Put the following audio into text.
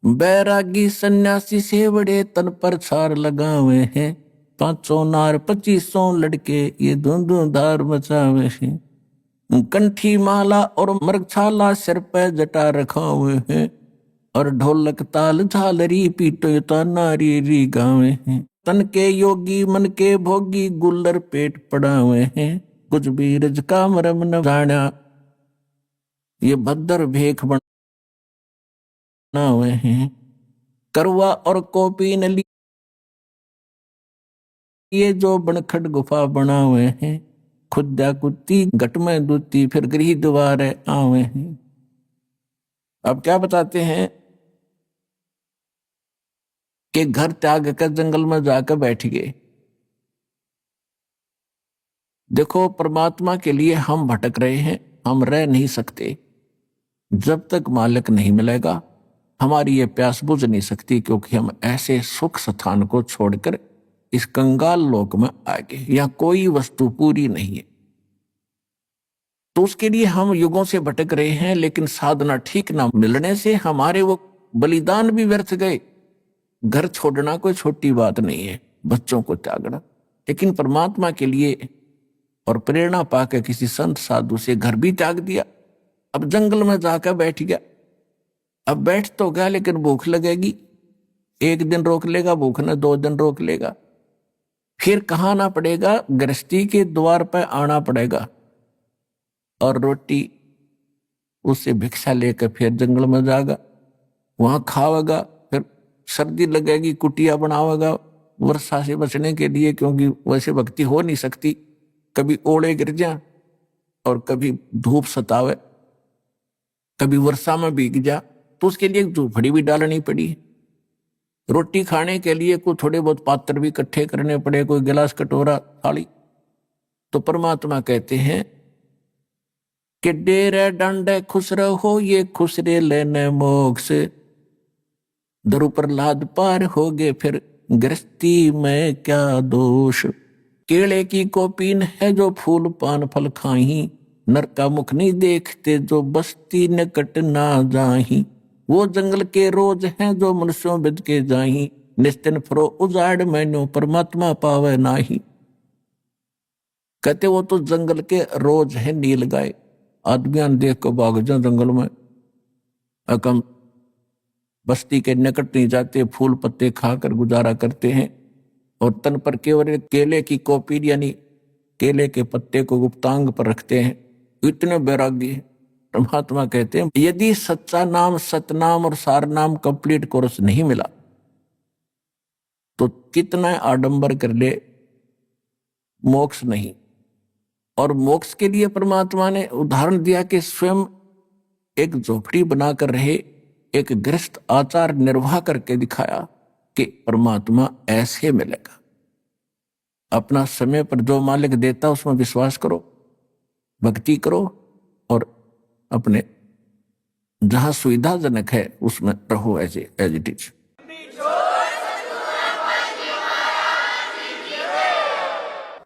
बैरागी सन्यासी से बड़े तन पर छार लगावे हैं, 500 नार 2500 लड़के ये धुंधुधार मचावे हैं। कंठी माला और मृगछाला सिर पे जटा रखा हुए हैं, और ढोलक ताल झालरी पीटो तो नारी री गावे हैं। तन के योगी मन के भोगी गुल्लर पेट पड़ा हुए हैं, कुछ भी रज का मरम न जाना ये भद्र भेख बना हुए हैं। करवा और कॉपी न लिए जो बनखट गुफा बना हुए हैं, खुदा कुत्ती घट में दूती फिर गृह द्वारे आवे हैं। अब क्या बताते हैं कि घर त्याग कर जंगल में जाकर बैठ गए। देखो, परमात्मा के लिए हम भटक रहे हैं, हम रह नहीं सकते। जब तक मालिक नहीं मिलेगा हमारी ये प्यास बुझ नहीं सकती, क्योंकि हम ऐसे सुख स्थान को छोड़कर इस कंगाल लोक में आ गए। यहाँ कोई वस्तु पूरी नहीं है, तो उसके लिए हम युगों से भटक रहे हैं। लेकिन साधना ठीक ना मिलने से हमारे वो बलिदान भी व्यर्थ गए। घर छोड़ना कोई छोटी बात नहीं है, बच्चों को त्यागना, लेकिन परमात्मा के लिए और प्रेरणा पाकर किसी संत साधु से घर भी त्याग दिया। अब जंगल में जाकर बैठ गया। अब बैठ तो गया, लेकिन भूख लगेगी। एक दिन रोक लेगा भूख ने, 2 दिन रोक लेगा, फिर कहाँ आना पड़ेगा, गृहस्थी के द्वार पर आना पड़ेगा और रोटी उससे भिक्षा लेकर फिर जंगल में जाएगा, वहां खावेगा। फिर सर्दी लगेगी, कुटिया बनावेगा वर्षा से बचने के लिए, क्योंकि वैसे भक्ति हो नहीं सकती। कभी ओले गिर जा और कभी धूप सतावे, कभी वर्षा में भीग जा, तो उसके लिए झोपड़ी भी डालनी पड़ी। रोटी खाने के लिए कोई थोड़े बहुत पात्र भी इकट्ठे करने पड़े, कोई गिलास कटोरा थाली। तो परमात्मा कहते हैं कि डेरे डंडे खुश रहो ये खुश रे लेने मोक्ष, दरु प्रहलाद पार हो गए फिर गृहस्थी में क्या दोष। केले की कोपीन है जो फूल पान फल खाही, नर का मुख नहीं देखते जो बस्ती निकट ना जाही। वो जंगल के रोज हैं जो मनुष्यों बिद के जाही, निस्तिन फरो उजाड़ मैनो परमात्मा पावे नाही। कहते वो तो जंगल के रोज है नील गाय, आदमियां देख को भाग जा जंगल में, अकम बस्ती के निकट नहीं जाते, फूल पत्ते खाकर गुजारा करते हैं, और तन पर केवल केले की कोपी यानी केले के पत्ते को गुप्तांग पर रखते हैं। इतने बैरागी हैं। परमात्मा कहते हैं यदि सच्चा नाम सतनाम और सार नाम कंप्लीट कोर्स नहीं मिला तो कितना आडंबर कर ले, मोक्ष नहीं। और मोक्ष के लिए परमात्मा ने उदाहरण दिया कि स्वयं एक झोपड़ी बनाकर रहे, एक गृहस्थ आचार निर्वाह करके दिखाया कि परमात्मा ऐसे मिलेगा। अपना समय पर जो मालिक देता उसमें विश्वास करो, भक्ति करो, और अपने जहां सुविधाजनक है उसमें रहो एज इट इज।